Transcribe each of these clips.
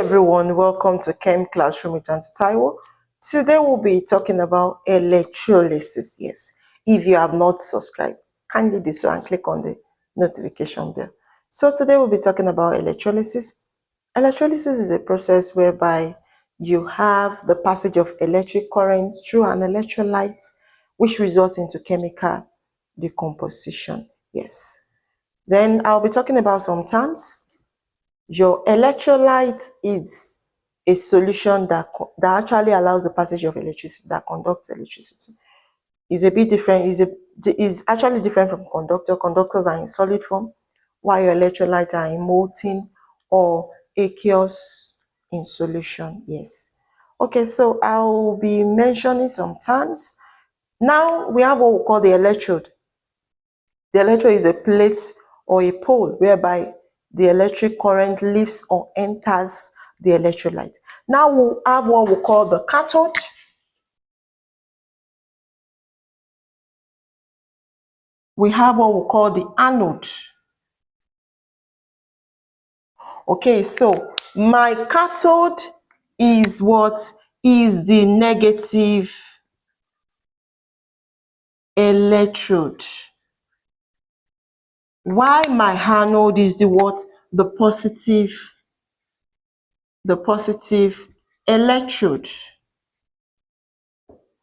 everyone, welcome to Chem Classroom with Auntie Taiwo. Today we'll be talking about electrolysis. Yes, if you have not subscribed, kindly do so and click on the notification bell. So today we'll be talking about electrolysis. Electrolysis is a process whereby you have the passage of electric current through an electrolyte, which results into chemical decomposition. Yes. Then I'll be talking about some terms. Your electrolyte is a solution that actually allows the passage of electricity, that conducts electricity. Is a bit different, is actually different from conductor. Conductors are in solid form, while your electrolytes are in molten or aqueous in solution. Yes. Okay, so I'll be mentioning some terms. Now we have what we call the electrode. The electrode is a plate or a pole whereby the electric current leaves or enters the electrolyte. Now we have what we call the cathode. We have what we call the anode. Okay, so my cathode is what is the negative electrode, while my anode is the what? The positive electrode.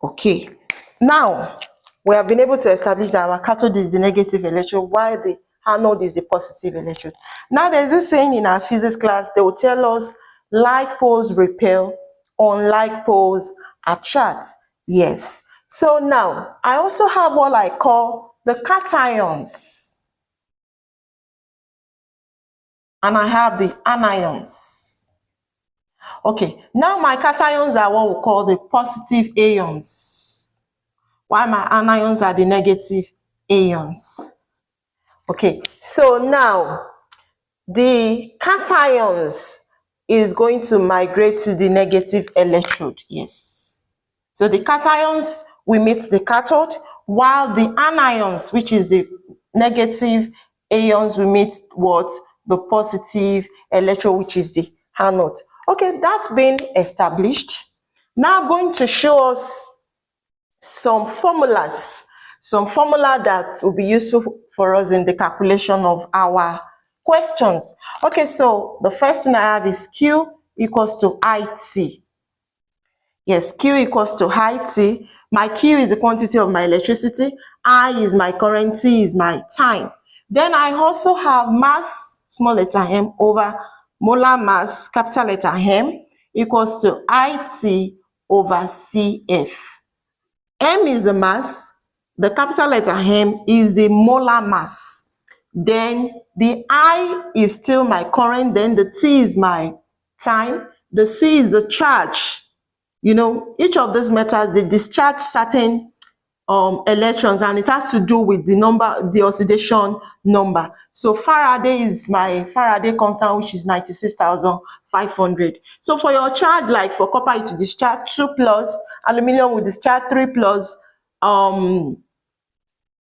Okay, now we have been able to establish that our cathode is the negative electrode while the anode is the positive electrode. Now there's this saying in our physics class, they will tell us like poles repel, unlike poles attract. Yes. So now I also have what I call the cations, and I have the anions. Okay, now my cations are what we call the positive ions, while my anions are the negative ions. Okay, so now the cations is going to migrate to the negative electrode. Yes. So the cations will meet the cathode, while the anions, which is the negative ions, will meet what? The positive electrode, which is the anode. Okay, that's been established. Now I'm going to show us some formulas, that will be useful for us in the calculation of our questions. Okay, so the first thing I have is Q equals to IT. Yes, Q equals to IT. My Q is the quantity of my electricity, I is my current, T is my time. Then I also have mass, small letter m, over molar mass, capital letter M, equals to IT over CF. M is the mass, the capital letter M is the molar mass. Then the I is still my current, then the T is my time, the C is the charge. You know, each of these metals, they discharge certain electrons, and it has to do with the number, the oxidation number. So Faraday is my Faraday constant, which is 96,500. So for your charge, like for copper, it will discharge 2 plus, aluminum will discharge 3 plus,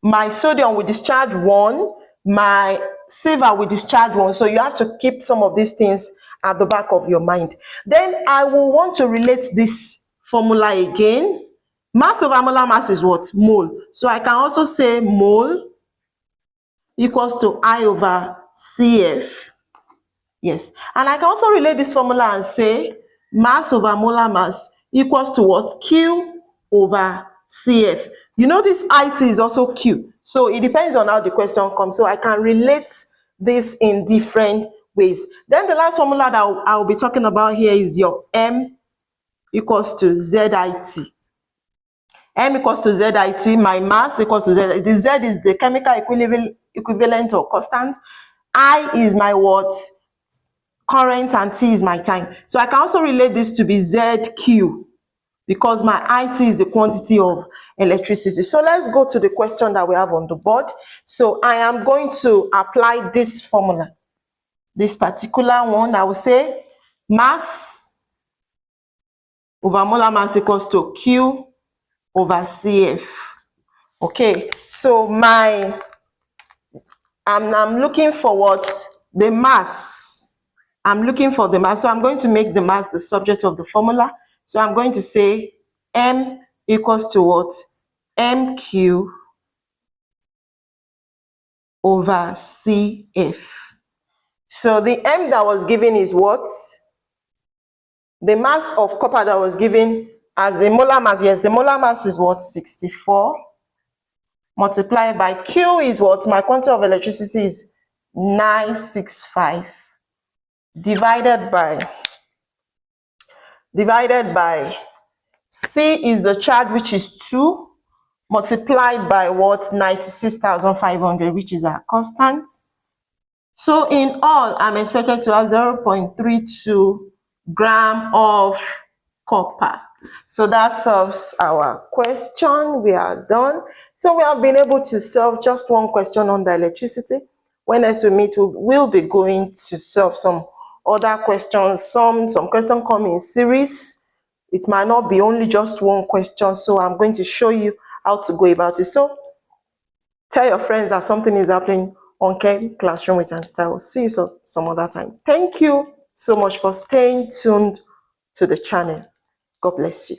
my sodium will discharge 1, my silver will discharge 1. So you have to keep some of these things at the back of your mind. Then I will want to relate this formula again. Mass over molar mass is what? Mole. So I can also say mole equals to I over CF. Yes. And I can also relate this formula and say mass over molar mass equals to what? Q over CF. You know this IT is also Q. So it depends on how the question comes. So I can relate this in different ways. Then the last formula that I'll be talking about here is your M equals to ZIT. M equals to ZIT, my mass equals to Z. The Z is the chemical equivalent or constant. I is my what? Current, and T is my time. So I can also relate this to be ZQ because my IT is the quantity of electricity. So let's go to the question that we have on the board. So I am going to apply this formula. This particular one, I will say mass over molar mass equals to Q over CF. Okay, so I'm looking for what? The mass I'm looking for the mass. So I'm going to make the mass the subject of the formula. So I'm going to say M equals to what? MQ over CF. So the M that was given is what? The mass of copper that was given as the molar mass. Yes, the molar mass is what? 64. Multiplied by Q is what? My quantity of electricity is 965. Divided by C is the charge, which is 2, multiplied by what? 96,500, which is our constant. So in all, I'm expected to have 0.32 gram of copper. So that solves our question. We are done. So we have been able to solve just one question on the electricity. When next we meet, we'll be going to solve some other questions. Some questions come in series. It might not be only just one question. So I'm going to show you how to go about it. So tell your friends that something is happening on Classroom with Auntie Tai. We'll see you some other time. Thank you so much for staying tuned to the channel. God bless you.